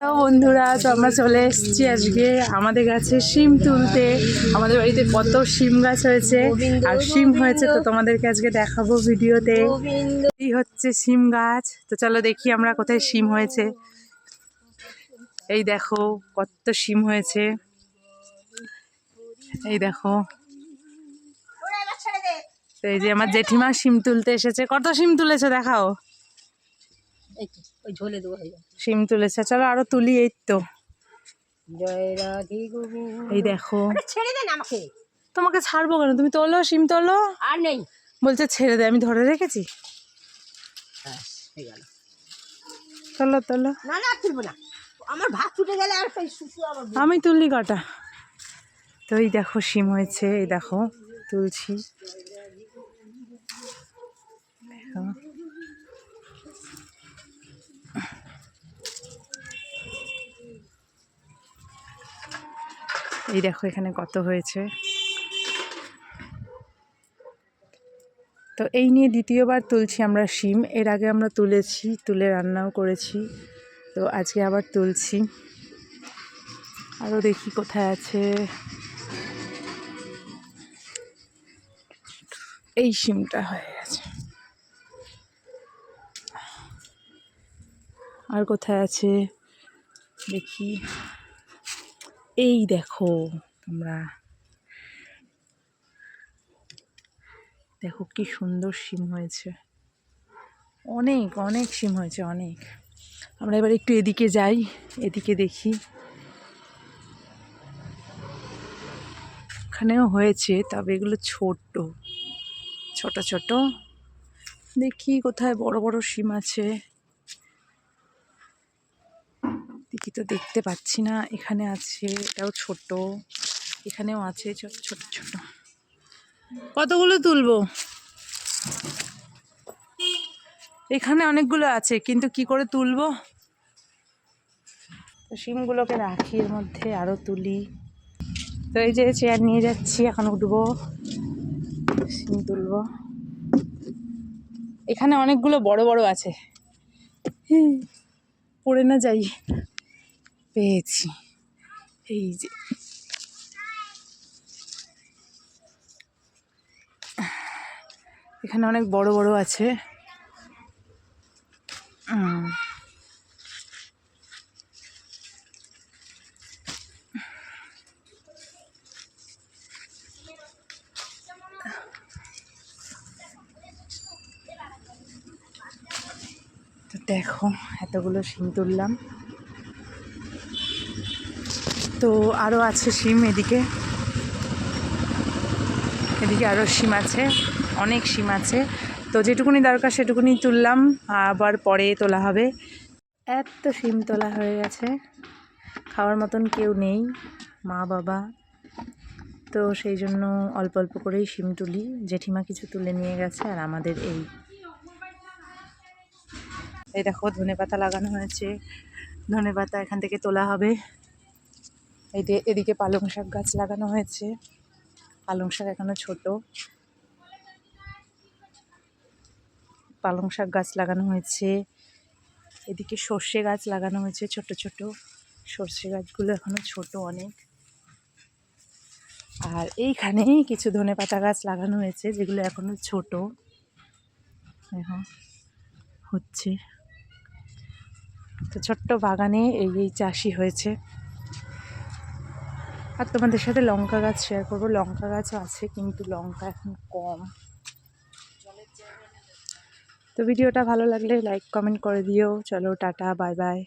বন্ধুরা, তো আমরা চলে এসেছি আজকে আমাদের গাছে শিম তুলতে। আমাদের বাড়িতে কত শিম গাছ হয়েছে আর শিম হয়েছে, তো তোমাদেরকে আজকে দেখাবো ভিডিওতে। এই হচ্ছে শিম গাছ। তো চলো দেখি আমরা কোথায় শিম হয়েছে। এই দেখো কত শিম হয়েছে, এই দেখো। এই যে আমার জেঠিমা শিম তুলতে এসেছে। কত শিম তুলেছে দেখাও। শিম তুলেছে, চলো আরো তুলি। এই তো এই দেখো। ছেড়ে দেন আমাকে। তোমাকে ছাড়বো কেন, তুমি তোলো শিম তোলো। আর নেই বলছে ছেড়ে দে, আমি ধরে রেখেছি। তোলো তোলো। না না তুলবো না, আমার ভাত ছুটে গেলে আর আমি তুললি কটা। তো এই দেখো শিম হয়েছে, এই দেখো তুলছি। এই দেখো এখানে কত হয়েছে। তো এই নিয়ে দ্বিতীয়বার তুলছি আমরা শিম। এর আগে আমরা তুলেছি, তুলে রান্নাও করেছি, তো আজকে আবার তুলছি। আরও দেখি কোথায় আছে। এই শিমটা হয়ে গেছে, আর কোথায় আছে দেখি। এই দেখো তোমরা, দেখো কি সুন্দর শিম হয়েছে। অনেক অনেক শিম হয়েছে, অনেক। আমরা এবার একটু এদিকে যাই, এদিকে দেখি। এখানেও হয়েছে, তবে এগুলো ছোট ছোট ছোট। দেখি কোথায় বড় বড় শিম আছে। দেখি তো দেখতে পাচ্ছি না। এখানে আছে, এটাও ছোট, এখানেও আছে ছোট ছোট ছোট। কতগুলো তুলবো? এখানে অনেকগুলো আছে, কিন্তু কি করে তুলবো। তো শিমগুলোকে রাখি এর মধ্যে, আরও তুলি। তো এই যে চেয়ার নিয়ে যাচ্ছি, এখন উঠবো, শিম তুলবো। এখানে অনেকগুলো বড় বড় আছে, পড়ে না যাই। পেয়েছি, এই যে। এখানে অনেক বড় বড় আছে। তো দেখো এতগুলো শিম তুললাম। তো আরও আছে শিম, এদিকে এদিকে আরও শিম আছে, অনেক শিম আছে। তো যেটুকুনি দরকার সেটুকুনি তুললাম, আবার পরে তোলা হবে। এত শিম তোলা হয়ে গেছে, খাওয়ার মতন কেউ নেই, মা বাবা। তো সেই জন্য অল্প অল্প করেই শিম তুলি। জেঠিমা কিছু তুলে নিয়ে গেছে, আর আমাদের এই দেখো ধনেপাতা লাগানো হয়েছে। ধনেপাতা এখান থেকে তোলা হবে। এদিকে পালং শাক গাছ লাগানো হয়েছে। পালং শাক এখনো ছোট। পালং শাক গাছ লাগানো হয়েছে। এদিকে সর্ষে গাছ লাগানো হয়েছে, ছোট ছোট সর্ষে গাছগুলো এখনো ছোট অনেক। আর এইখানে কিছু ধনেপাতা গাছ লাগানো হয়েছে, যেগুলো এখনো ছোট। দেখো হচ্ছে। তো ছোট্ট বাগানে এই চাষি হয়েছে। আর তোমাদের সাথে লঙ্কা গাছ শেয়ার করবো। লঙ্কা গাছও আছে, কিন্তু লঙ্কা এখন কম। তো ভিডিওটা ভালো লাগলে লাইক কমেন্ট করে দিও। চলো টাটা, বাই বাই।